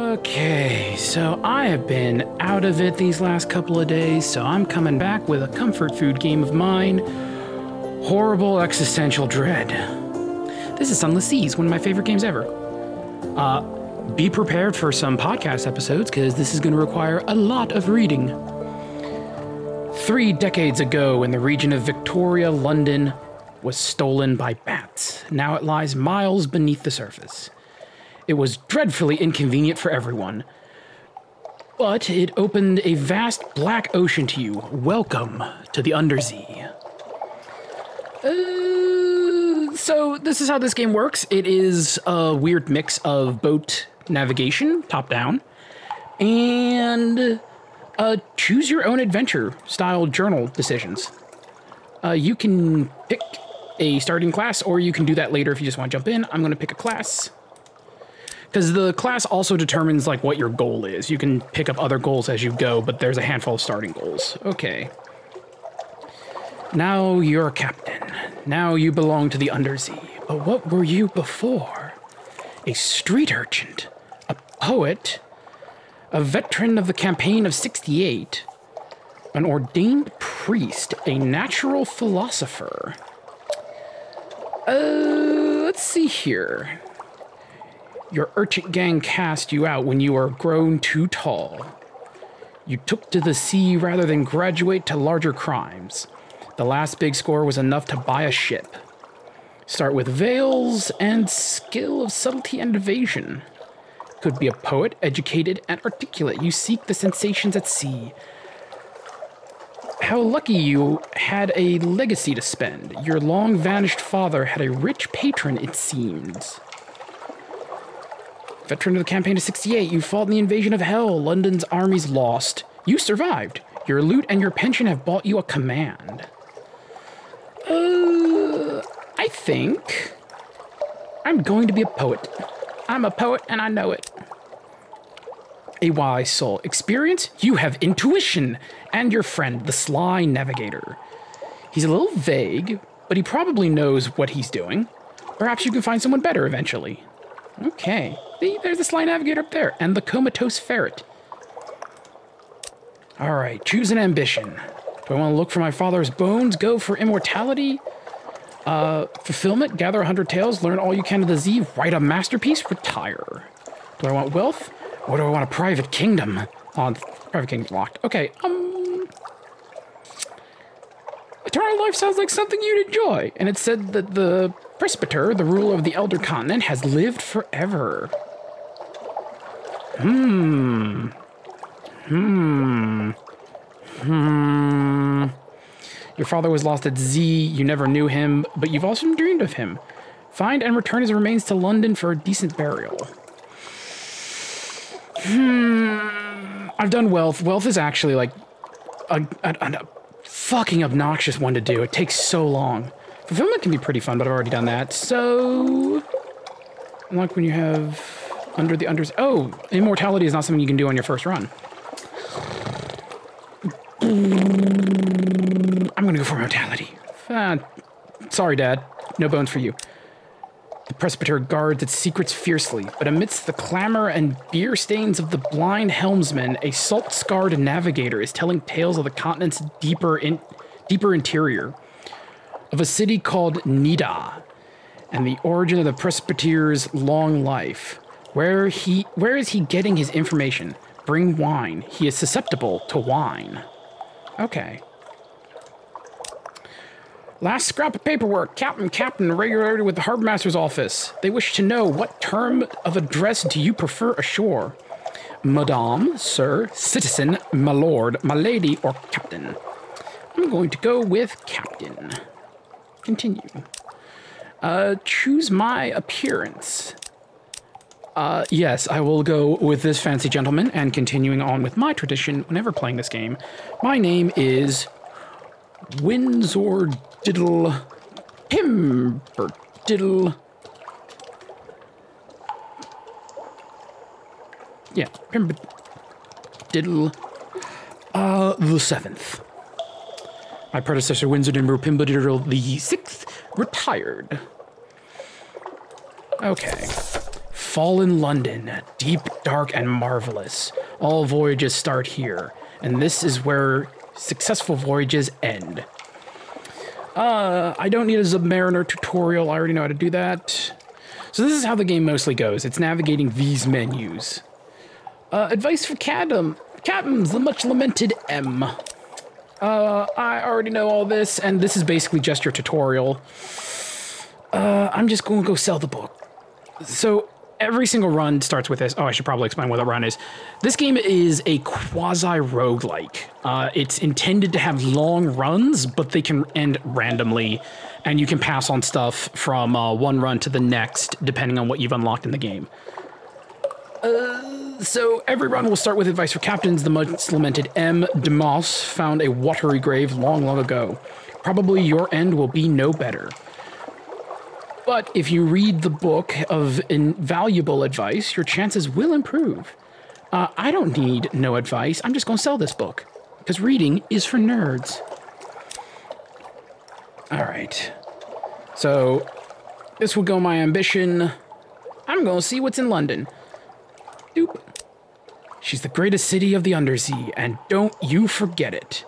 Okay, so I have been out of it these last couple of days, so I'm coming back with a comfort food game of mine, Horrible Existential Dread. This is Sunless, one of my favorite games ever. Be prepared for some podcast episodes, because this is going to require a lot of reading. 3 decades ago, in the region of Victoria, London was stolen by bats. Now it lies miles beneath the surface. It was dreadfully inconvenient for everyone, but it opened a vast black ocean to you. Welcome to the Undersea. So this is how this game works. It is a weird mix of boat navigation, top-down, and choose your own adventure style journal decisions. You can pick a starting class, or you can do that later if you just want to jump in. I'm going to pick a class, because the class also determines like what your goal is. You can pick up other goals as you go, but there's a handful of starting goals. Okay. Now you're a captain. Now you belong to the Undersea. But what were you before? A street urchin, a poet, a veteran of the campaign of '68, an ordained priest, a natural philosopher. Let's see here. Your urchin gang cast you out when you were grown too tall. You took to the sea rather than graduate to larger crimes. The last big score was enough to buy a ship. Start with veils and skill of subtlety and evasion. Could be a poet, educated and articulate. You seek the sensations at sea. How lucky you had a legacy to spend. Your long-vanished father had a rich patron, it seems. Veteran of the campaign of '68, you fought in the invasion of hell. London's armies lost. You survived. Your loot and your pension have bought you a command. I think I'm going to be a poet. I'm a poet and I know it. A wise soul. Experience? You have intuition. And your friend, the sly navigator. He's a little vague, but he probably knows what he's doing. Perhaps you can find someone better eventually. Okay. There's the sly navigator up there, and the comatose ferret. Alright, choose an ambition. Do I want to look for my father's bones? Go for immortality? Fulfillment? Gather 100 tales? Learn all you can of the Z? Write a masterpiece? Retire. Do I want wealth? Or do I want a private kingdom? Private kingdom locked. Okay, Eternal life sounds like something you'd enjoy. And it said that the presbyter, the ruler of the Elder Continent, has lived forever. Your father was lost at Z, you never knew him, but you've also dreamed of him. Find and return his remains to London for a decent burial. I've done wealth. Wealth is actually like a fucking obnoxious one to do. It takes so long. Fulfillment can be pretty fun, but I've already done that. So, unlock when you have Oh, immortality is not something you can do on your first run. I'm gonna go for immortality. Sorry, Dad. No bones for you. The presbyter guards its secrets fiercely, but amidst the clamor and beer stains of the blind helmsman, a salt-scarred navigator is telling tales of the continent's deeper interior, of a city called Nida, and the origin of the presbyter's long life. Where is he getting his information? Bring wine. He is susceptible to wine. Okay. Last scrap of paperwork. Captain, regulated with the Harbormaster's office. They wish to know, what term of address do you prefer ashore? Madame, sir, citizen, my lord, my lady, or captain? I'm going to go with captain. Continue. Choose my appearance. Yes, I will go with this fancy gentleman, and continuing on with my tradition whenever playing this game, my name is Windsor Diddle Pimberdiddle. Yeah, Pimberdiddle the 7th. My predecessor, Windsor Pimberdiddle the 6th, retired. Okay. Fallen London, deep, dark, and marvelous. All voyages start here, and this is where successful voyages end. I don't need a Submariner tutorial. I already know how to do that. So this is how the game mostly goes. It's navigating these menus. Advice for Captains, the much lamented M. I already know all this, and this is basically just your tutorial. I'm just going to go sell the book. So every single run starts with this. Oh, I should probably explain what a run is. This game is a quasi-roguelike. It's intended to have long runs, but they can end randomly, and you can pass on stuff from one run to the next, depending on what you've unlocked in the game. So every run will start with advice for captains. The much lamented M. Demas found a watery grave long, long ago. Probably your end will be no better. But if you read the book of invaluable advice, your chances will improve. I don't need no advice. I'm just going to sell this book, because reading is for nerds. All right. So this will go my ambition. I'm going to see what's in London. Doop. She's the greatest city of the undersea, and don't you forget it.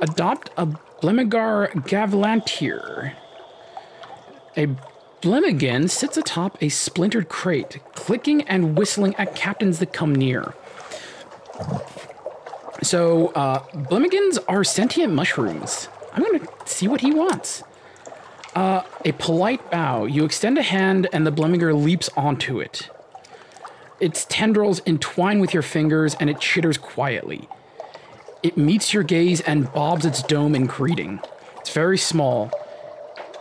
Adopt a Blemigar Gavilantier. A Blemigan sits atop a splintered crate, clicking and whistling at captains that come near. So, Blemigans are sentient mushrooms. I'm going to see what he wants. A polite bow. You extend a hand and the Blemigar leaps onto it. Its tendrils entwine with your fingers and it chitters quietly. It meets your gaze and bobs its dome in greeting. It's very small.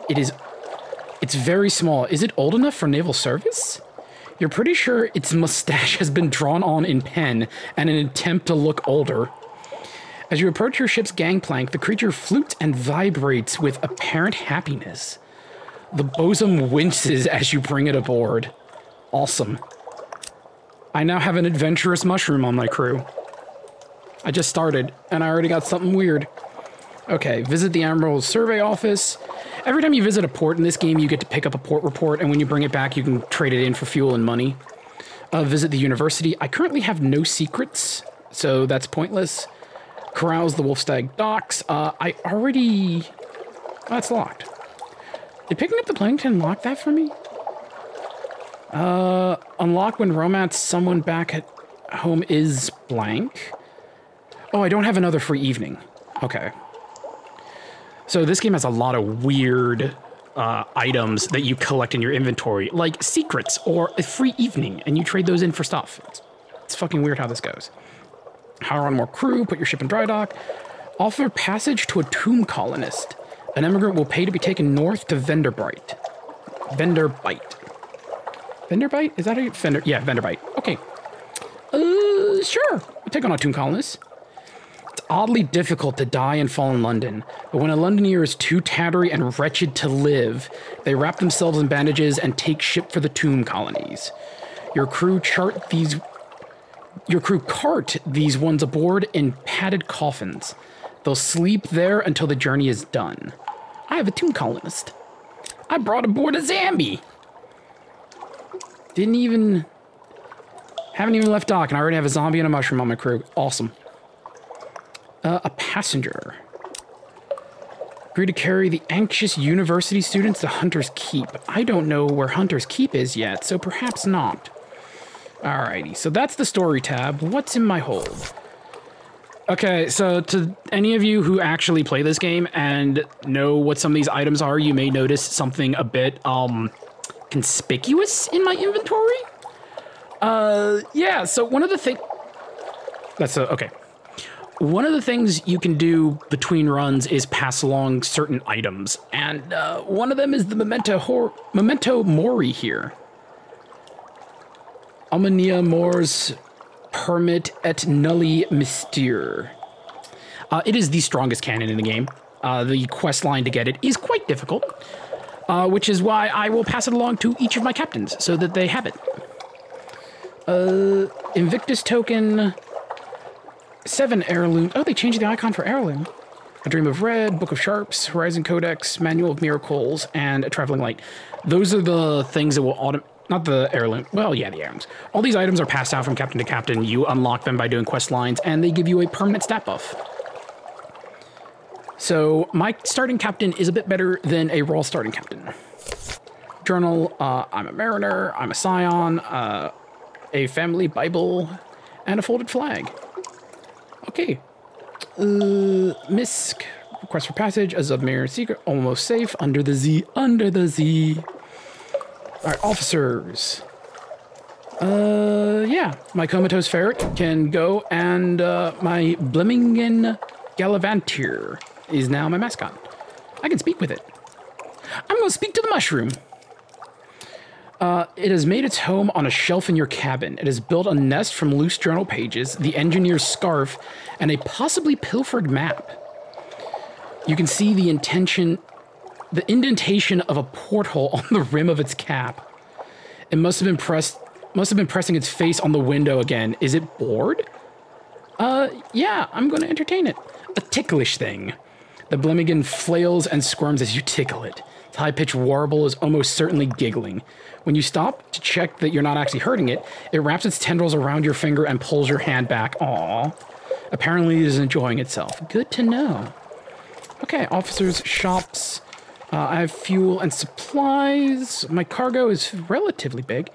It's very small. Is it old enough for naval service? You're pretty sure its mustache has been drawn on in pen in an attempt to look older. As you approach your ship's gangplank, the creature flutes and vibrates with apparent happiness. The bosun winces as you bring it aboard. Awesome. I now have an adventurous mushroom on my crew. I just started, and I already got something weird. Okay, visit the Admiral's Survey Office. Every time you visit a port in this game, you get to pick up a port report, and when you bring it back, you can trade it in for fuel and money. Visit the university. I currently have no secrets, so that's pointless. Carouse the Wolfstag docks. I already... Oh, that's locked. Did picking up the Plankton unlock that for me? Unlock when romance someone back at home is blank. Oh, I don't have another free evening. Okay. So this game has a lot of weird items that you collect in your inventory, like secrets or a free evening, and you trade those in for stuff. It's fucking weird how this goes. Hire on more crew, put your ship in dry dock. Offer passage to a tomb colonist. An emigrant will pay to be taken north to Venderbite. Venderbite. Venderbite? Is that a Vender? Yeah, Venderbite. Okay. Sure. We'll take on a tomb colonist. It's oddly difficult to die and fall in London, but when a Londoner is too tattery and wretched to live, they wrap themselves in bandages and take ship for the tomb colonies. Your crew cart these ones aboard in padded coffins. They'll sleep there until the journey is done. I have a tomb colonist. I brought aboard a zombie. Haven't even left dock and I already have a zombie and a mushroom on my crew. Awesome. A passenger. Agree to carry the anxious university students to Hunter's Keep. I don't know where Hunter's Keep is yet, so perhaps not. Alrighty, so that's the story tab. What's in my hold? Okay, so to any of you who actually play this game and know what some of these items are, you may notice something a bit, conspicuous in my inventory. Yeah, so one of the things... okay. One of the things you can do between runs is pass along certain items, and one of them is the Memento Mori here. Omnia Mors Permit et Nulli Mystere. It is the strongest cannon in the game. The quest line to get it is quite difficult, which is why I will pass it along to each of my captains so that they have it. Invictus token, 7 heirloom. Oh, they changed the icon for heirloom. A Dream of Red, Book of Sharps, Horizon Codex, Manual of Miracles, and a Traveling Light. Those are the things that will not the heirloom. Well, yeah, the heirlooms. All these items are passed out from captain to captain. You unlock them by doing quest lines, and they give you a permanent stat buff. So my starting captain is a bit better than a raw starting captain. Journal, I'm a mariner, I'm a scion, a family Bible, and a folded flag. Okay. Misk, request for passage, a submarine secret, almost safe, under the Z, under the Z. All right, officers. Yeah, my comatose ferret can go, and my Blemmingen Gallivantier is now my mascot. I can speak with it. I'm gonna speak to the mushroom. It has made its home on a shelf in your cabin. It has built a nest from loose journal pages, the engineer's scarf, and a possibly pilfered map. You can see the indentation of a porthole on the rim of its cap. It must have been pressing its face on the window again. Is it bored? Yeah, I'm going to entertain it. A ticklish thing. The Blemmingen flails and squirms as you tickle it. Its high-pitched warble is almost certainly giggling. When you stop to check that you're not actually hurting it, it wraps its tendrils around your finger and pulls your hand back. Aww. Apparently it is enjoying itself. Good to know. Okay, officers, shops. I have fuel and supplies. My cargo is relatively big.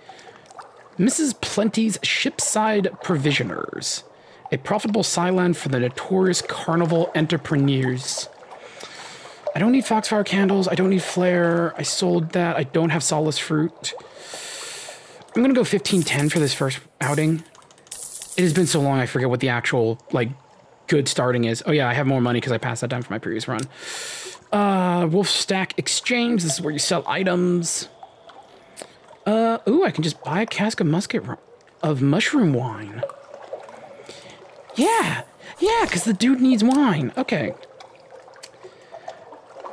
Mrs. Plenty's Shipside Provisioners. A profitable Cylon for the notorious carnival entrepreneurs. I don't need foxfire candles. I don't need flare. I sold that. I don't have solace fruit. I'm going to go 1510 for this first outing. It has been so long I forget what the actual, like, good starting is. Oh yeah, I have more money because I passed that down for my previous run. Wolf Stack Exchange. This is where you sell items. Ooh, I can just buy a cask of mushroom wine. Yeah, because the dude needs wine. Okay.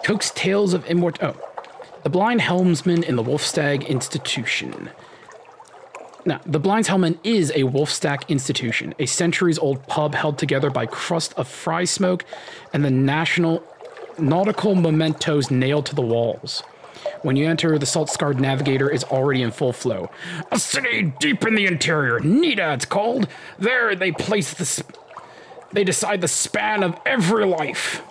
Coke's Tales of Immortality. Oh. The Blind Helmsman in the Wolfstag Institution. Now, the Blind Helmsman is a Wolfstag institution, a centuries-old pub held together by crust of fry smoke and the national nautical mementos nailed to the walls. When you enter, the salt-scarred navigator is already in full flow. A city deep in the interior. Nita, it's called. There they they decide the span of every life.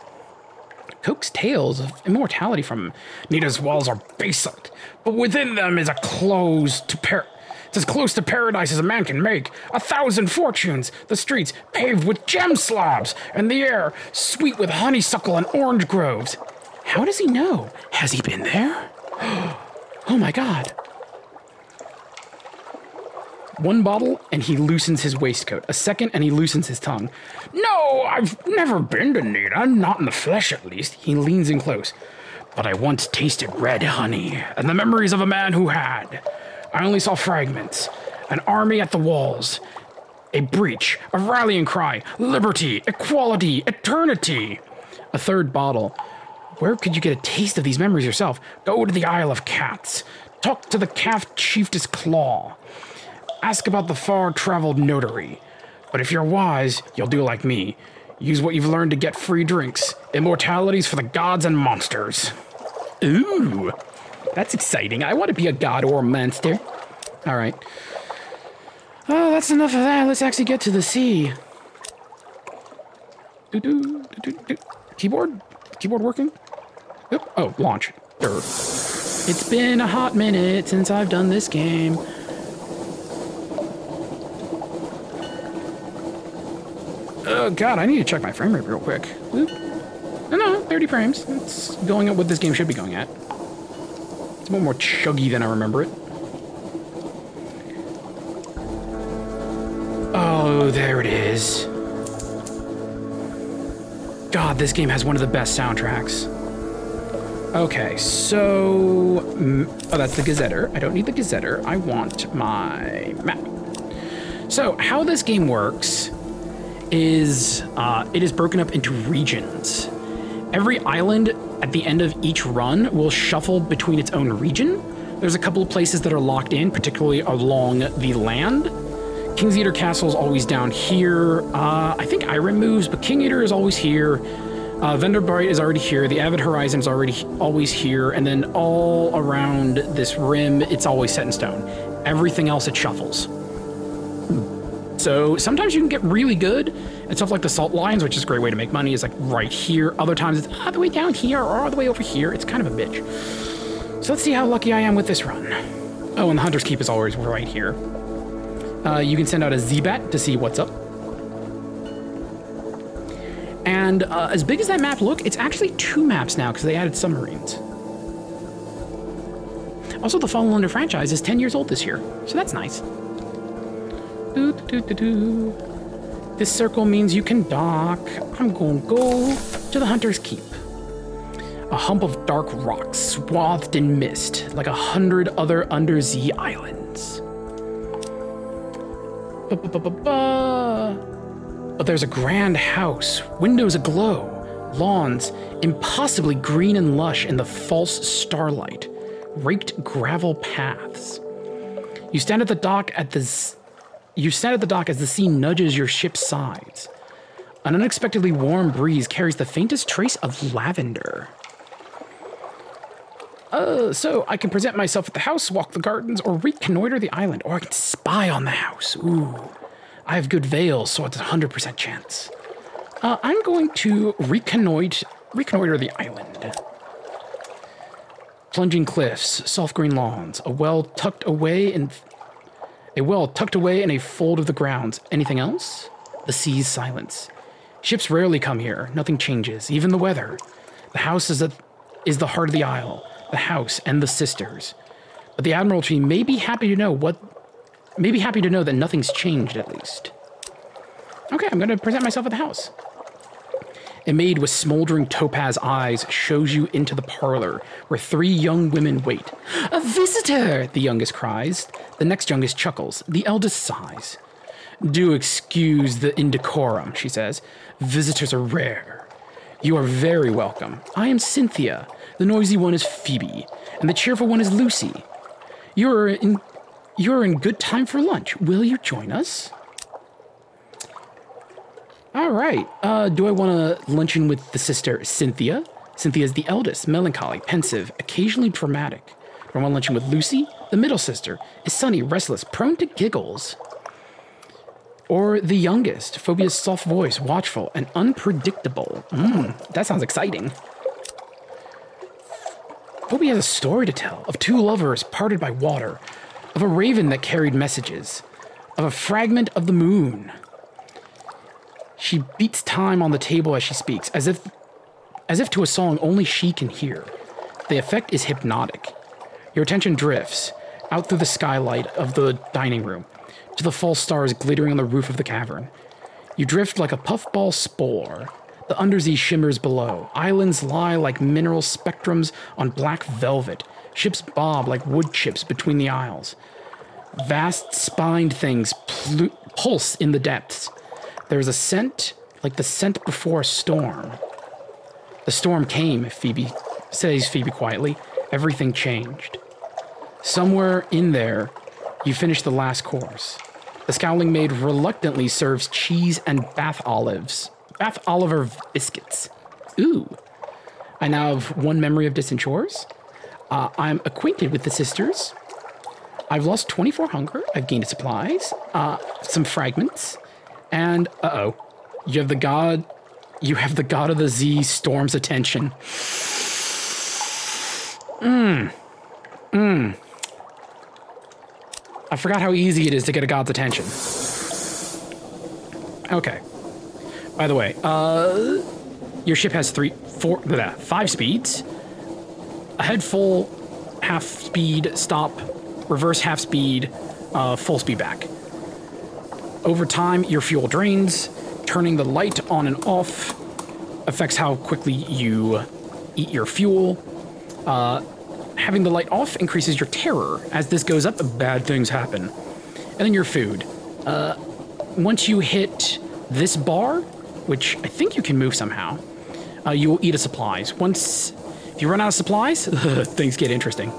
Coke's Tales of Immortality from Nita's walls are basalt, but within them is it's as close to paradise as a man can make. 1,000 fortunes, the streets paved with gem slabs, and the air sweet with honeysuckle and orange groves. How does he know? Has he been there? Oh my god. One bottle, and he loosens his waistcoat. A second, and he loosens his tongue. No, I've never been to Nita, not in the flesh at least. He leans in close. But I once tasted red honey, and the memories of a man who had. I only saw fragments. An army at the walls. A breach, a rallying cry. Liberty, equality, eternity. A third bottle. Where could you get a taste of these memories yourself? Go to the Isle of Cats. Talk to the calf chiefess Claw. Ask about the far-traveled notary. But if you're wise, you'll do like me. Use what you've learned to get free drinks. Immortality's for the gods and monsters. Ooh, that's exciting. I want to be a god or a monster. All right. Oh, that's enough of that. Let's actually get to the sea. Keyboard? Keyboard working? Oop. Oh, launch. It's been a hot minute since I've done this game. Oh god, I need to check my frame rate real quick. Oop. No, 30 frames. It's going at what this game should be going at. It's a little more chuggy than I remember it. Oh, there it is. God, this game has one of the best soundtracks. Okay, so... Oh, that's the Gazetter. I don't need the Gazetter. I want my map. So, how this game works is it is broken up into regions. Every island at the end of each run will shuffle between its own region. There's a couple of places that are locked in, particularly along the land. King's Eater Castle is always down here. I think Irem moves, but King Eater is always here. Vendor Bright is already here. The Avid Horizon is always here. And then all around this rim, it's always set in stone. Everything else, it shuffles. So sometimes you can get really good at stuff like the Salt Lions, which is a great way to make money, is like right here. Other times it's all the way down here or all the way over here. It's kind of a bitch. So let's see how lucky I am with this run. Oh, and the Hunter's Keep is always right here. You can send out a Z-Bat to see what's up. And as big as that map look, it's actually 2 maps now because they added submarines. Also, the Fallen Under franchise is 10 years old this year, so that's nice. This circle means you can dock. I'm gonna go to the Hunter's Keep. A hump of dark rocks swathed in mist, like 100 other undersea islands. But there's a grand house, windows aglow, lawns impossibly green and lush in the false starlight, raked gravel paths. You stand at the dock as the sea nudges your ship's sides. An unexpectedly warm breeze carries the faintest trace of lavender. So I can present myself at the house, walk the gardens, or reconnoiter the island, or I can spy on the house. Ooh, I have good veils, so it's a 100% chance. I'm going to reconnoiter the island. Plunging cliffs, soft green lawns, a well tucked away in a fold of the grounds. Anything else? The sea's silence. Ships rarely come here. Nothing changes, even the weather. The house is the heart of the isle. The house and the sisters. But the Admiralty may be happy to know that nothing's changed, at least. Okay, I'm gonna present myself at the house. A maid with smoldering topaz eyes shows you into the parlor, where 3 young women wait. A visitor, the youngest cries. The next youngest chuckles. The eldest sighs. Do excuse the indecorum, she says. Visitors are rare. You are very welcome. I am Cynthia. The noisy one is Phoebe, and the cheerful one is Lucy. You're in good time for lunch. Will you join us? All right. Do I want to luncheon with the sister Cynthia? Cynthia is the eldest, melancholy, pensive, occasionally dramatic. Do I want to luncheon with Lucy? The middle sister is sunny, restless, prone to giggles. Or the youngest, Phoebe's soft voice, watchful and unpredictable. That sounds exciting. Phoebe has a story to tell of 2 lovers parted by water, of a raven that carried messages, of a fragment of the moon. She beats time on the table as she speaks, as if to a song only she can hear. The effect is hypnotic. Your attention drifts out through the skylight of the dining room to the false stars glittering on the roof of the cavern. You drift like a puffball spore. The undersea shimmers below. Islands lie like mineral spectrums on black velvet. Ships bob like wood chips between the isles. Vast spined things pulse in the depths. There is a scent like the scent before a storm. The storm came, says Phoebe quietly. Everything changed. Somewhere in there, you finish the last course. The scowling maid reluctantly serves cheese and Bath Oliver biscuits. Ooh. I now have 1 memory of distant shores. I'm acquainted with the sisters. I've lost 24 hunger. I've gained supplies. Some fragments. And, you have the god of the Z storm's attention. I forgot how easy it is to get a god's attention. Okay. By the way, your ship has 5 speeds. Ahead full, half speed, stop, reverse half speed, full speed back. Over time, your fuel drains. Turning the light on and off affects how quickly you eat your fuel. Having the light off increases your terror. As this goes up, bad things happen. And then your food. Once you hit this bar, which I think you can move somehow, you will eat a supplies. If you run out of supplies, things get interesting.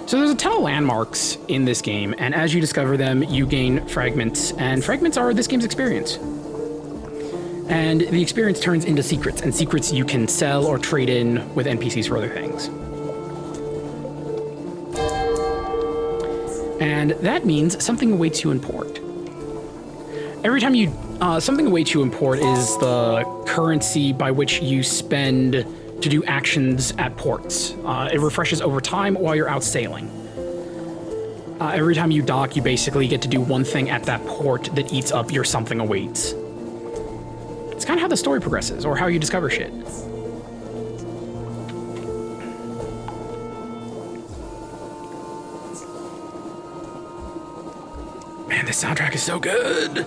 So there's a ton of landmarks in this game, and as you discover them, you gain fragments, and fragments are this game's experience. And the experience turns into secrets, and secrets you can sell or trade in with NPCs for other things. And that means something awaits you in port. Every time you, something awaits you in port is the currency by which you spend to do actions at ports. It refreshes over time while you're out sailing. Every time you dock, you basically get to do one thing at that port that eats up your something awaits. It's kind of how the story progresses, or how you discover shit. Man, this soundtrack is so good!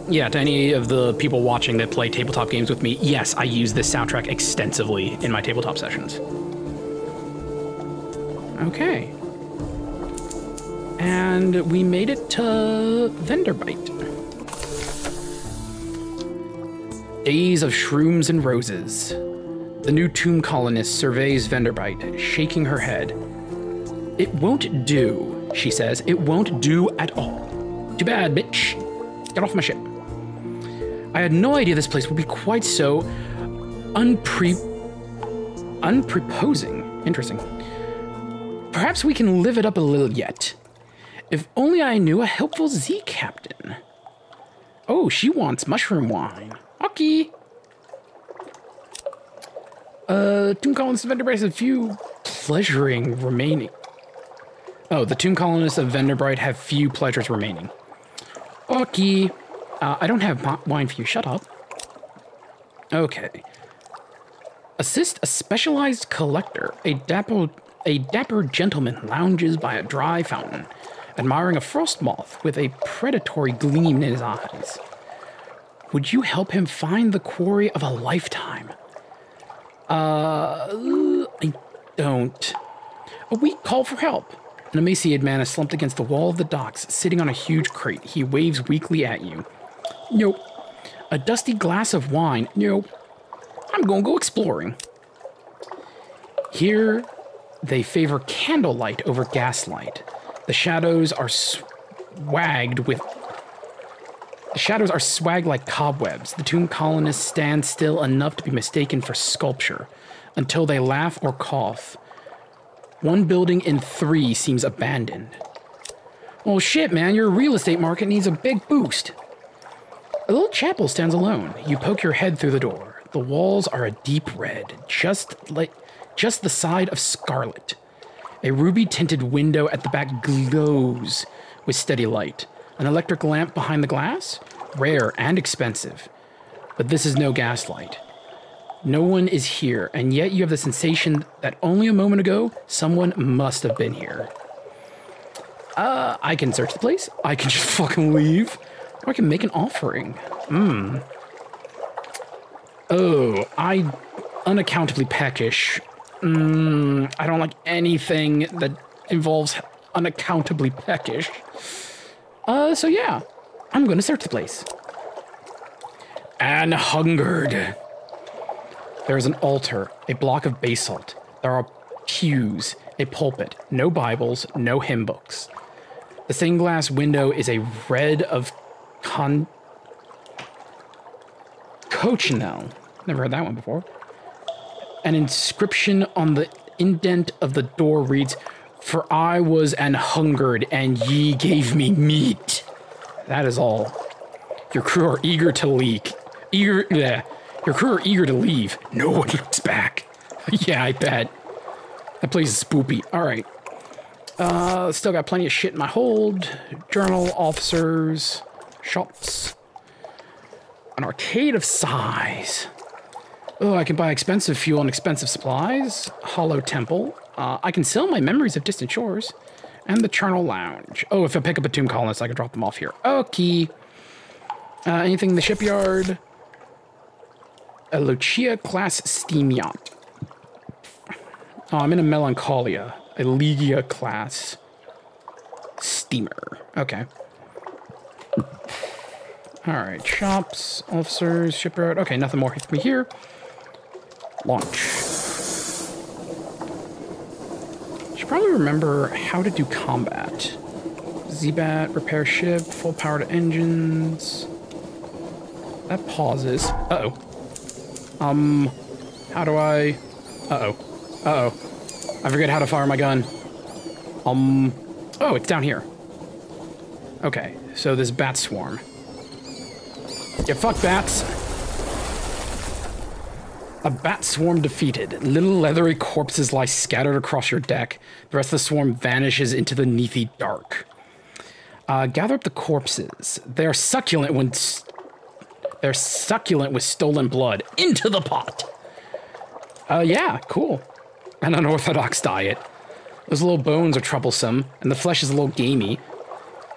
Yeah, to any of the people watching that play tabletop games with me, yes, I use this soundtrack extensively in my tabletop sessions. Okay. And we made it to Venderbite. Days of shrooms and roses. The new tomb colonist surveys Venderbite, shaking her head. It won't do, she says. It won't do at all. Too bad, bitch. Get off my ship. I had no idea this place would be quite so unproposing. Interesting. Perhaps we can live it up a little yet. If only I knew a helpful Z captain. Oh, she wants mushroom wine. Okay. Tomb colonists of Venderbright has a few pleasuring remaining. Oh, the tomb colonists of Venderbright have few pleasures remaining. Okay. I don't have wine for you. Shut up. Okay. Assist a specialized collector. A dapper gentleman lounges by a dry fountain, admiring a frost moth with a predatory gleam in his eyes. Would you help him find the quarry of a lifetime? I don't. A weak call for help. An emaciated man is slumped against the wall of the docks, sitting on a huge crate. He waves weakly at you. Nope. A dusty glass of wine. Nope. I'm gonna go exploring. Here, they favor candlelight over gaslight. The shadows are swagged like cobwebs. The tomb colonists stand still enough to be mistaken for sculpture until they laugh or cough. One building in 3 seems abandoned. Well, shit, man, your real estate market needs a big boost. A little chapel stands alone. You poke your head through the door. The walls are a deep red, just the side of scarlet. A ruby-tinted window at the back glows with steady light. An electric lamp behind the glass? Rare and expensive. But this is no gaslight. No one is here, and yet you have the sensation that only a moment ago, someone must have been here. I can search the place. I can just fucking leave. Or I can make an offering. Oh, I unaccountably peckish. I don't like anything that involves unaccountably peckish. So yeah, I'm gonna search the place. And hungered. There is an altar, a block of basalt. There are pews, a pulpit, no Bibles, no hymn books. The stained glass window is a red of Cochineal. Never heard that one before. An inscription on the indent of the door reads, "For I was an hungered, and ye gave me meat." That is all. Your crew are eager to leak. Your crew are eager to leave. No one looks back. Yeah, I bet. That place is spoopy. All right. Still got plenty of shit in my hold. Journal, officers, shops. An arcade of size. Oh, I can buy expensive fuel and expensive supplies. Hollow temple. I can sell my memories of distant shores. And the charnel lounge. Oh, if I pick up a tomb colonist, I can drop them off here. Okay. Anything in the shipyard? A Lucia-class steam yacht. Oh, I'm in a Melancholia. A Ligia-class steamer. Okay. Alright, shops, officers, shipyard. Okay, nothing more for me here. Launch. Should probably remember how to do combat. Z-Bat, repair ship, full power to engines. That pauses. Uh-oh. How do I... Uh-oh. Uh-oh. I forget how to fire my gun. Oh, it's down here. Okay, so this bat swarm. Yeah, fuck bats. A bat swarm defeated. Little leathery corpses lie scattered across your deck. The rest of the swarm vanishes into the neathy dark. Gather up the corpses. They're succulent with stolen blood. Into the pot! Yeah, cool. An unorthodox diet. Those little bones are troublesome, and the flesh is a little gamey.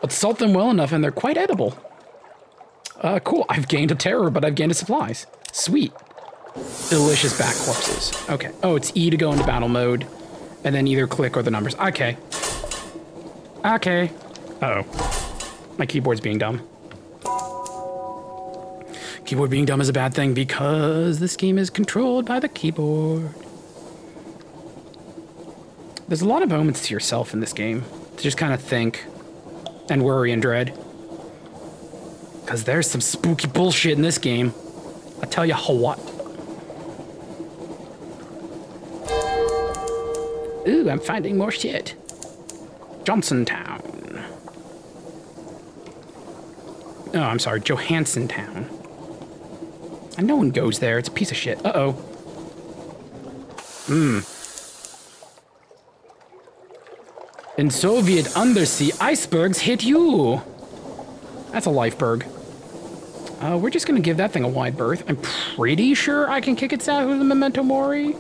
But salt them well enough and they're quite edible. Cool. I've gained a terror, but I've gained a supplies. Sweet. Delicious bat corpses. Okay. Oh, it's E to go into battle mode, and then either click or the numbers. Okay. Okay. Uh-oh. My keyboard's being dumb. Keyboard being dumb is a bad thing because this game is controlled by the keyboard. There's a lot of moments to yourself in this game to just kind of think and worry and dread. Because there's some spooky bullshit in this game. I tell you what. Ooh, I'm finding more shit. Johnsontown. Oh, I'm sorry, Johanssontown. And no one goes there. It's a piece of shit. Uh-oh. In Soviet undersea, icebergs hit you. That's a lifeberg. We're just gonna give that thing a wide berth. I'm pretty sure I can kick its out with a memento mori.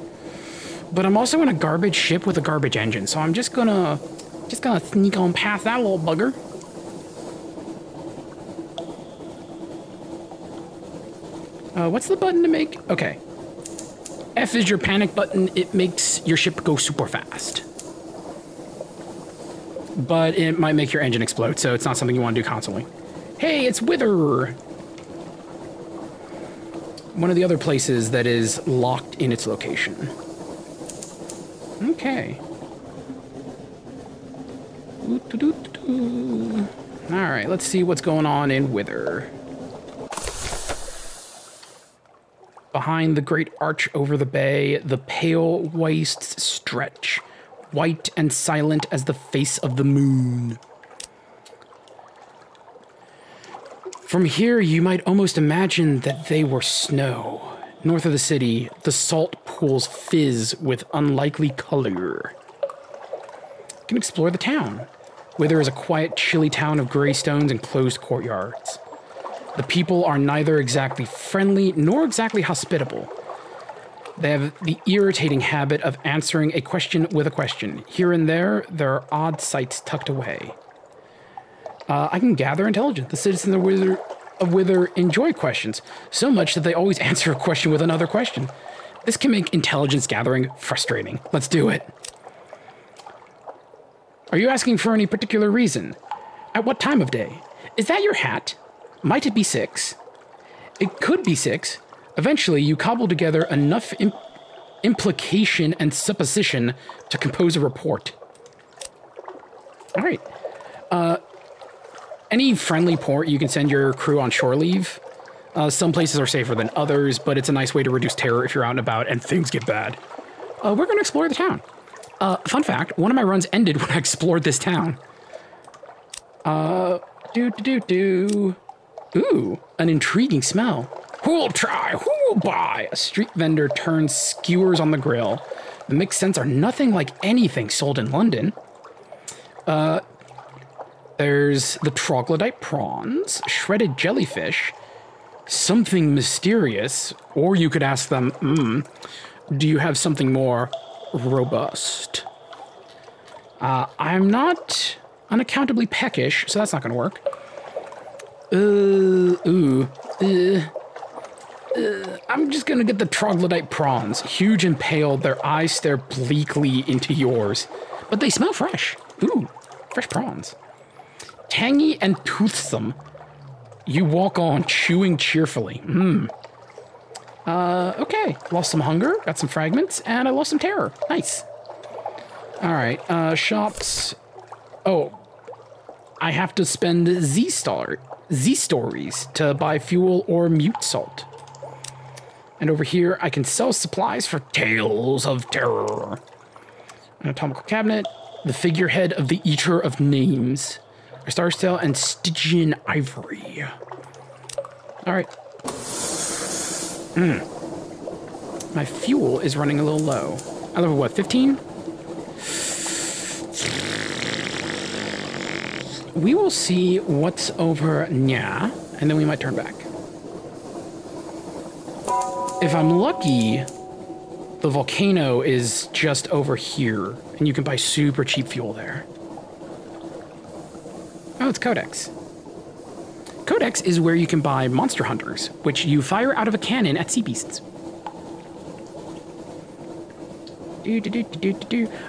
But I'm also in a garbage ship with a garbage engine, so I'm just gonna sneak on past that little bugger. What's the button to make? Okay. F is your panic button. It makes your ship go super fast. But it might make your engine explode, so it's not something you want to do constantly. Hey, it's Wither! One of the other places that is locked in its location. Okay. Alright, let's see what's going on in Wither. Behind the great arch over the bay, the pale wastes stretch, white and silent as the face of the moon. From here, you might almost imagine that they were snow. North of the city, the salt pools fizz with unlikely color. You can explore the town. Wither is a quiet, chilly town of gray stones and closed courtyards. The people are neither exactly friendly nor exactly hospitable. They have the irritating habit of answering a question with a question. Here and there are odd sights tucked away. I can gather intelligence. The citizens of Wither enjoy questions, so much that they always answer a question with another question. This can make intelligence gathering frustrating. Let's do it. Are you asking for any particular reason? At what time of day? Is that your hat? Might it be 6? It could be 6. Eventually, you cobble together enough implication and supposition to compose a report. All right. Any friendly port, you can send your crew on shore leave. Some places are safer than others, but it's a nice way to reduce terror if you're out and about and things get bad. We're going to explore the town. Fun fact, one of my runs ended when I explored this town. Ooh, an intriguing smell. Who'll try? Who'll buy? A street vendor turns skewers on the grill. The mixed scents are nothing like anything sold in London. There's the troglodyte prawns, shredded jellyfish, something mysterious, or you could ask them, do you have something more robust? I'm not unaccountably peckish, so that's not gonna work. I'm just gonna get the troglodyte prawns. Huge and pale, their eyes stare bleakly into yours. But they smell fresh. Ooh, fresh prawns. Tangy and toothsome. You walk on, chewing cheerfully. Okay. Lost some hunger, got some fragments, and I lost some terror. Nice. All right, shops. Oh, I have to spend Z-stories to buy fuel or mute salt. And over here, I can sell supplies for tales of terror. An anatomical cabinet, the figurehead of the Eater of Names, a Star's Tale, and Stygian Ivory. All right. My fuel is running a little low. I level what, 15? We will see what's over Nya, and then we might turn back. If I'm lucky, the volcano is just over here, and you can buy super cheap fuel there. Oh, it's Codex. Codex is where you can buy monster hunters, which you fire out of a cannon at sea beasts. Oh,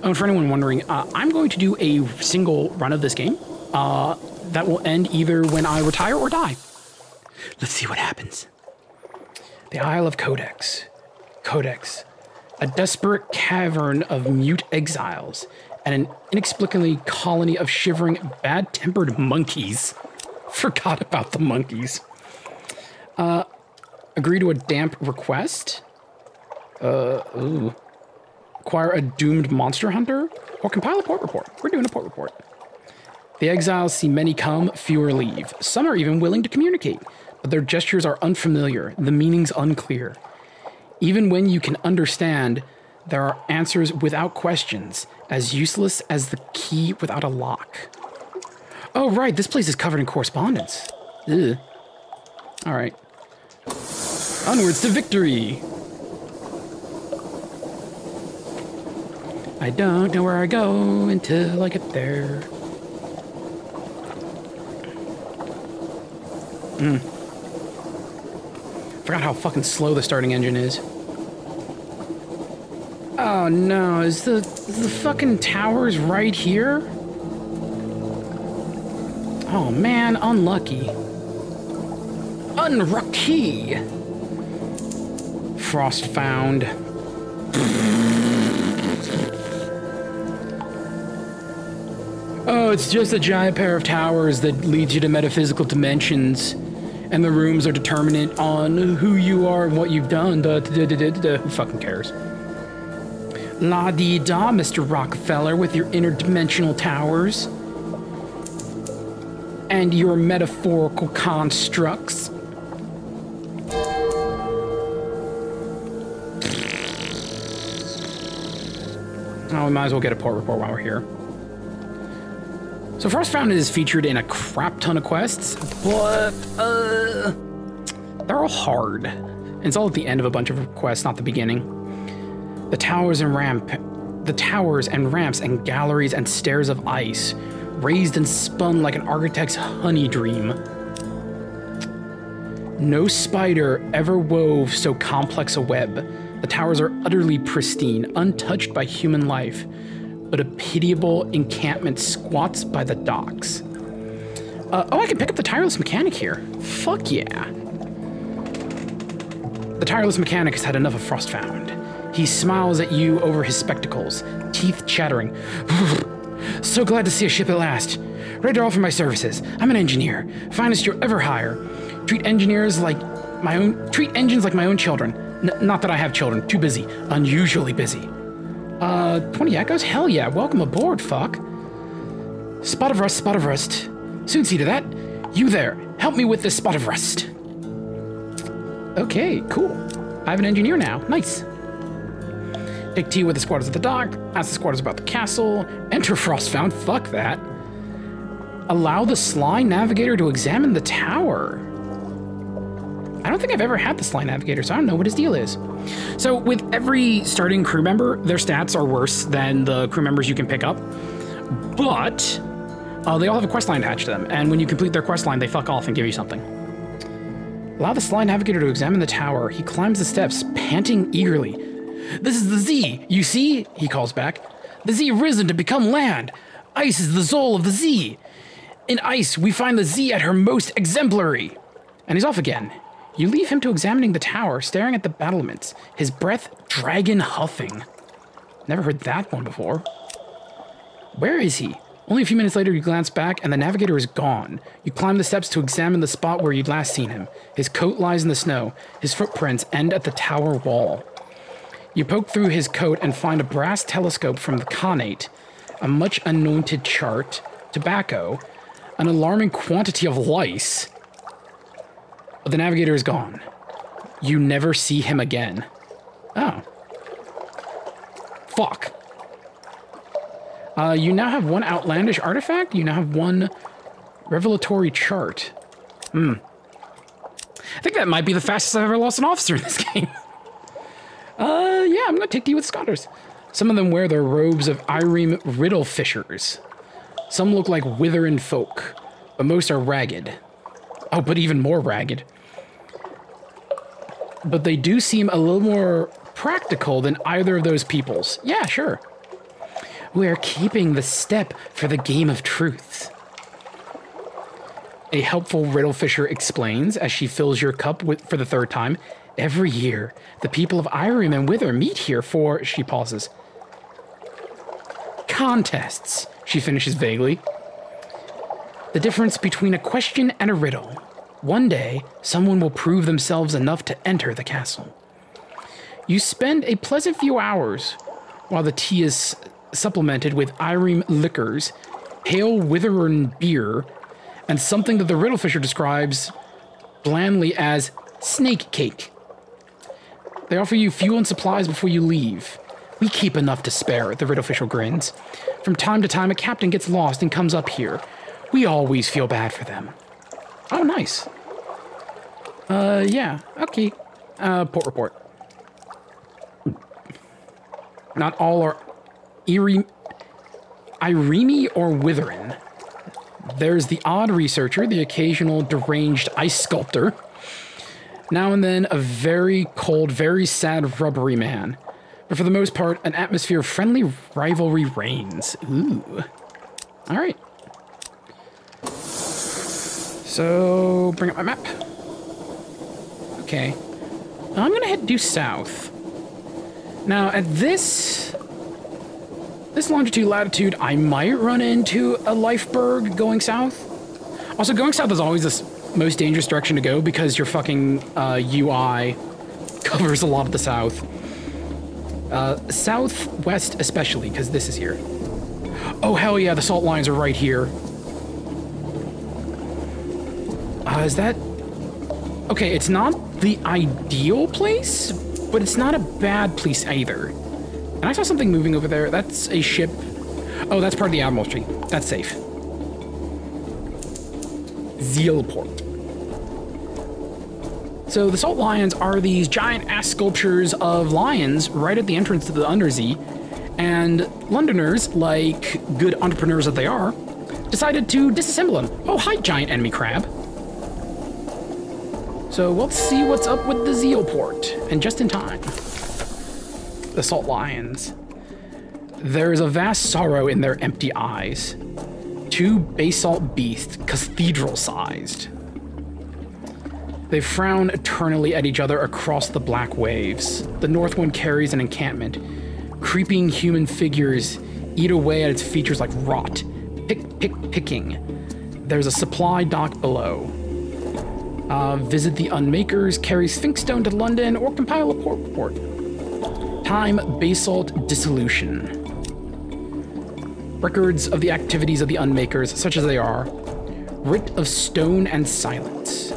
and for anyone wondering, I'm going to do a single run of this game. That will end either when I retire or die. Let's see what happens. The Isle of Codex. Codex. A desperate cavern of mute exiles and an inexplicably colony of shivering, bad-tempered monkeys. Forgot about the monkeys. Agree to a damp request. Ooh. Acquire a doomed monster hunter. Or compile a port report. We're doing a port report. The exiles see many come, fewer leave. Some are even willing to communicate, but their gestures are unfamiliar, the meaning's unclear. Even when you can understand, there are answers without questions, as useless as the key without a lock. Oh, right, this place is covered in correspondence. Ugh. All right. Onwards to victory! I don't know where I go until I get there. Forgot how fucking slow the starting engine is. Oh no, is the fucking towers right here? Oh man, unlucky. Unlucky! Frost found. Oh, it's just a giant pair of towers that leads you to metaphysical dimensions. And the rooms are determinant on who you are and what you've done. Who fucking cares? La-dee-da, Mr. Rockefeller, with your interdimensional towers. And your metaphorical constructs. Oh, we might as well get a port report while we're here. So Frost Fountain is featured in a crap ton of quests, but they're all hard. And it's all at the end of a bunch of quests, not the beginning. The towers and ramps and galleries and stairs of ice, raised and spun like an architect's honey dream. No spider ever wove so complex a web. The towers are utterly pristine, untouched by human life, but a pitiable encampment squats by the docks. Oh, I can pick up the tireless mechanic here. Fuck yeah. The tireless mechanic has had enough of Frostfound. He smiles at you over his spectacles, teeth chattering. So glad to see a ship at last. Ready to offer my services. I'm an engineer, finest you'll ever hire. Treat engines like my own children. Not that I have children, too busy, unusually busy. 20 echoes? Hell yeah, welcome aboard, fuck. Spot of rust. Soon see to that. You there, help me with this spot of rust. Okay, cool. I have an engineer now, nice. Take tea with the squatters at the dock, ask the squatters about the castle, enter Frostfound, fuck that. Allow the Sly Navigator to examine the tower. I don't think I've ever had the Sly Navigator, so I don't know what his deal is. So with every starting crew member, their stats are worse than the crew members you can pick up, but they all have a quest line attached to them, and when you complete their quest line, they fuck off and give you something. Allow the Sly Navigator to examine the tower. He climbs the steps, panting eagerly. This is the Z, you see? He calls back. The Z risen to become land. Ice is the soul of the Z. In ice, we find the Z at her most exemplary. And he's off again. You leave him to examining the tower, staring at the battlements, his breath dragon huffing. Never heard that one before. Where is he? Only a few minutes later, you glance back, and the navigator is gone. You climb the steps to examine the spot where you'd last seen him. His coat lies in the snow. His footprints end at the tower wall. You poke through his coat and find a brass telescope from the Khanate, a much-anointed chart, tobacco, an alarming quantity of lice. But the navigator is gone. You never see him again. Oh. Fuck. You now have one outlandish artifact. You now have one revelatory chart. I think that might be the fastest I've ever lost an officer in this game. Yeah, I'm gonna take tea with Scotters. Some of them wear their robes of Ireme riddle fishers. Some look like withering folk, but most are ragged. Oh, but even more ragged. But they do seem a little more practical than either of those peoples. Yeah, sure. We're keeping the step for the game of truths. A helpful riddle fisher explains as she fills your cup for the third time. Every year, the people of Ireme and Wither meet here for, she pauses, contests, she finishes vaguely. The difference between a question and a riddle. One day, someone will prove themselves enough to enter the castle. You spend a pleasant few hours while the tea is supplemented with Ireme liquors, pale Witheren beer, and something that the riddle fisher describes blandly as snake cake. They offer you fuel and supplies before you leave. We keep enough to spare, the riddle fisher grins. From time to time, a captain gets lost and comes up here. We always feel bad for them. Oh, nice. Yeah, okay. Port report. Not all are Ireme or Witheren. There's the odd researcher, the occasional deranged ice sculptor. Now and then, a very cold, very sad, rubbery man. But for the most part, an atmosphere of friendly rivalry reigns. Ooh. All right. So, bring up my map. Okay. I'm going to head due south. Now, at this longitude, latitude, I might run into a Lifeberg going south. Also, going south is always the most dangerous direction to go because your fucking UI covers a lot of the south. Southwest especially, because this is here. Oh, hell yeah, the salt lines are right here. Is that... Okay, it's not the ideal place, but it's not a bad place either. And I saw something moving over there. That's a ship. Oh, that's part of the Admiralty. That's safe. Zealport. So the salt lions are these giant ass sculptures of lions right at the entrance to the Undersea, and Londoners, like good entrepreneurs that they are, decided to disassemble them. Oh, hi, giant enemy crab. So let's see what's up with the Zealport, and just in time. The salt lions. There is a vast sorrow in their empty eyes. Two basalt beasts, cathedral-sized. They frown eternally at each other across the black waves. The north one carries an encampment. Creeping human figures eat away at its features like rot. Picking. There's a supply dock below. Visit the Unmakers, carry Sphinxstone to London, or compile a port report. Time, basalt, dissolution. Records of the activities of the Unmakers, such as they are. Writ of stone and silence.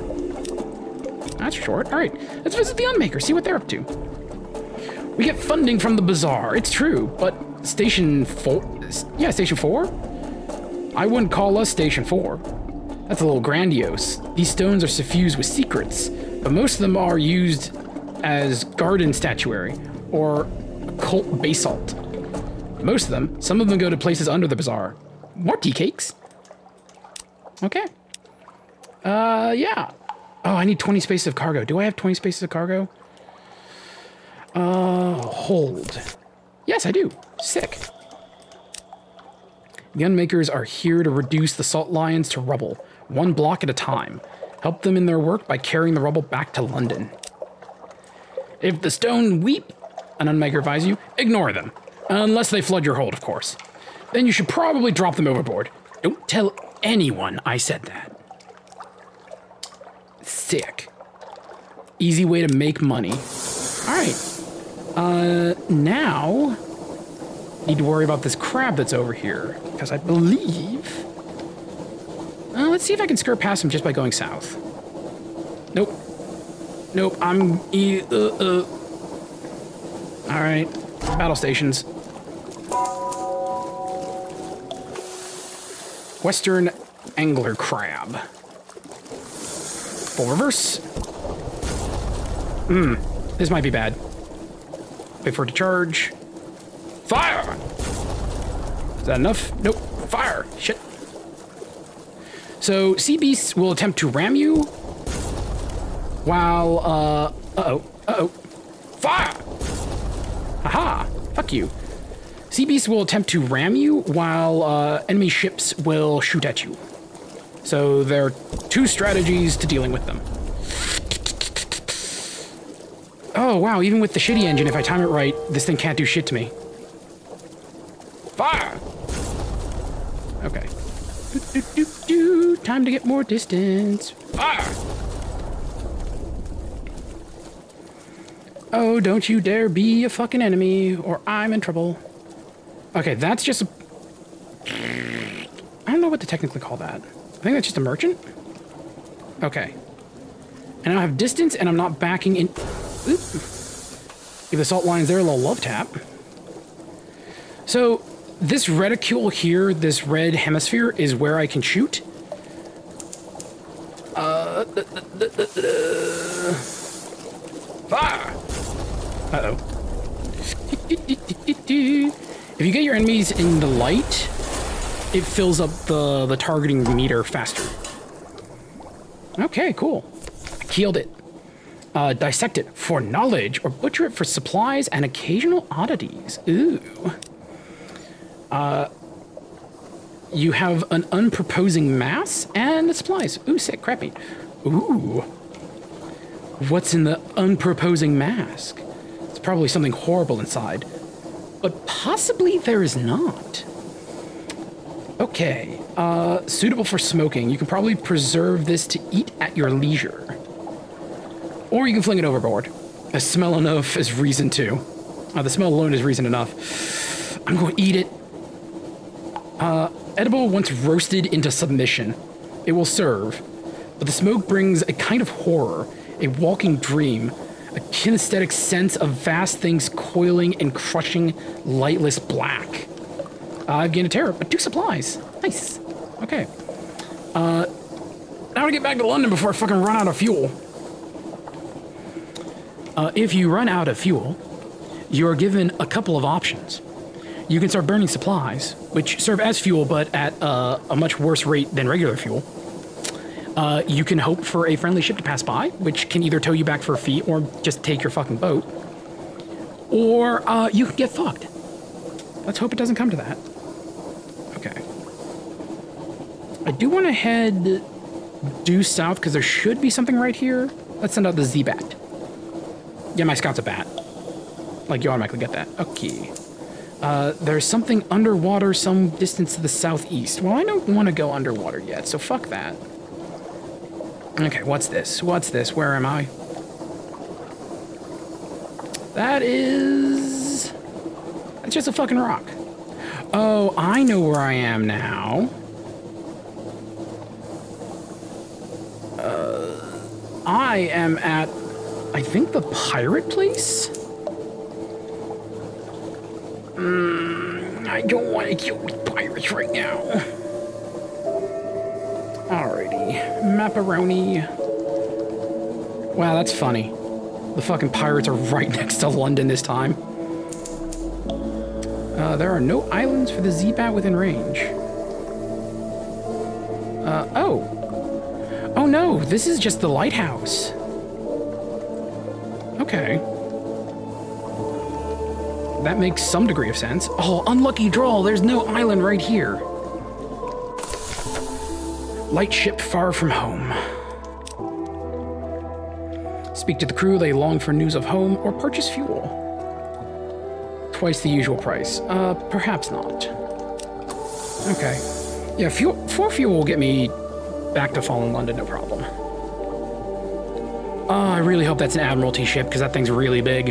That's short. All right, let's visit the Unmakers, see what they're up to. We get funding from the bazaar, it's true, but Station 4? Yeah, Station 4? I wouldn't call us Station 4. That's a little grandiose. These stones are suffused with secrets, but most of them are used as garden statuary or occult basalt. Most of them. Some of them go to places under the bazaar. More tea cakes. Okay. Yeah. Oh, I need 20 spaces of cargo. Do I have 20 spaces of cargo? Hold. Yes, I do. Sick. The Unmakers are here to reduce the salt lions to rubble, one block at a time. Help them in their work by carrying the rubble back to London. If the stone weep, an unmaker advises you, ignore them. Unless they flood your hold, of course. Then you should probably drop them overboard. Don't tell anyone I said that. Sick. Easy way to make money. Alright. Now... need to worry about this crab that's over here. Because I believe... let's see if I can skirt past him just by going south. Nope. Nope, Alright. Battle stations. Western angler crab. Full reverse. This might be bad. Wait for it to charge. Fire! Is that enough? Nope. Fire! Shit. So, sea beasts will attempt to ram you while, Fire! Haha! Fuck you. Sea beasts will attempt to ram you while, enemy ships will shoot at you. So, there are two strategies to dealing with them. Oh, wow, even with the shitty engine, if I time it right, this thing can't do shit to me. Fire! Okay. Time to get more distance. Fire! Oh, don't you dare be a fucking enemy, or I'm in trouble. Okay, that's just a... I don't know what to technically call that. I think that's just a merchant? Okay. And I have distance, and I'm not backing in... Oop. If the salt line's there, a little love tap. So, this reticule here, this red hemisphere, is where I can shoot. Fire! Uh-oh. If you get your enemies in the light, it fills up the targeting meter faster. Okay, cool. I killed it. Dissect it for knowledge, or butcher it for supplies and occasional oddities. Ooh. You have an unproposing mask and supplies. Ooh, sick, crap meat. Ooh. What's in the unproposing mask? It's probably something horrible inside. But possibly there is not. Okay. Suitable for smoking. You can probably preserve this to eat at your leisure. Or you can fling it overboard. The smell enough is reason to. The smell alone is reason enough. I'm going to eat it. Edible once roasted into submission. It will serve. But the smoke brings a kind of horror, a walking dream, a kinesthetic sense of vast things coiling and crushing lightless black. I've gained a terror, but 2 supplies. Nice. Okay. Now to get back to London before I fucking run out of fuel. If you run out of fuel, you're given a couple of options. You can start burning supplies, which serve as fuel, but at a much worse rate than regular fuel. You can hope for a friendly ship to pass by, which can either tow you back for a fee or just take your fucking boat. Or you can get fucked. Let's hope it doesn't come to that. Okay. I do want to head due south because there should be something right here. Let's send out the Z-Bat. Yeah, my scout's a bat. Like, you automatically get that. Okay. There's something underwater some distance to the southeast. Well, I don't want to go underwater yet, so fuck that. Okay, what's this? What's this? Where am I? That is... That's just a fucking rock. Oh, I know where I am now. I am at, I think, the pirate place? I don't want to kill the pirates right now. Alrighty. Macaroni. Wow, that's funny. The fucking pirates are right next to London this time. There are no islands for the Z-Bat within range. Oh. Oh no, this is just the lighthouse. Okay. That makes some degree of sense. Oh, unlucky draw, there's no island right here. Light ship far from home. Speak to the crew, they long for news of home, or purchase fuel. Twice the usual price. Perhaps not. Okay. Yeah, for fuel will get me back to Fallen London, no problem. I really hope that's an Admiralty ship, because that thing's really big.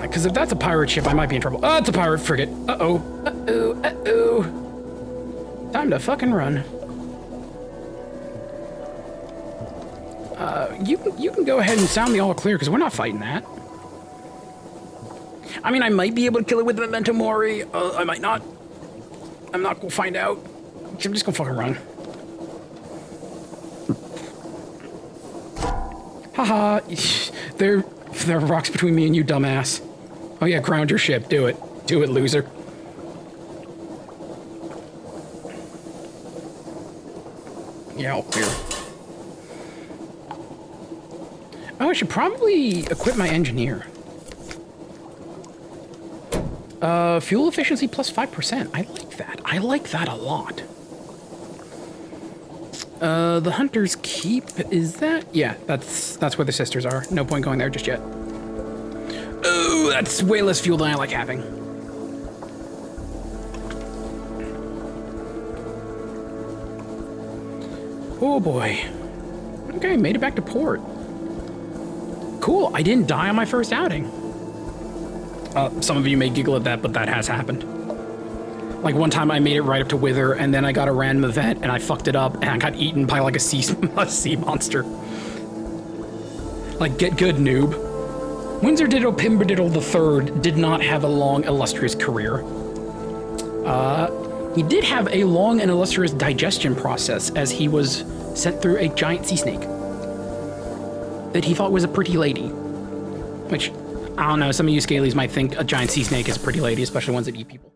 Because if that's a pirate ship, I might be in trouble. Oh, it's a pirate frigate. Uh-oh. Uh-oh. Uh-oh. Time to fucking run. You can go ahead and sound the all clear, because we're not fighting that. I mean, I might be able to kill it with the Memento Mori. I might not. I'm not gonna find out. I'm just gonna fucking run. Haha. There are rocks between me and you, dumbass. Oh yeah, ground your ship. Do it. Do it, loser. Yeah, all clear. Oh, I should probably equip my engineer. Fuel efficiency plus 5%. I like that. I like that a lot. The Hunter's Keep, is that? Yeah, that's where the sisters are. No point going there just yet. Ooh, that's way less fuel than I like having. Oh boy. Okay, made it back to port. Cool, I didn't die on my first outing. Some of you may giggle at that, but that has happened. Like one time I made it right up to Wither, and then I got a random event, and I fucked it up, and I got eaten by like a sea monster. Like, get good, noob. Windsor Diddle Pimbadiddle III did not have a long, illustrious career. He did have a long and illustrious digestion process, as he was sent through a giant sea snake that he thought was a pretty lady. Which, I don't know, some of you scalies might think a giant sea snake is a pretty lady, especially ones that eat people.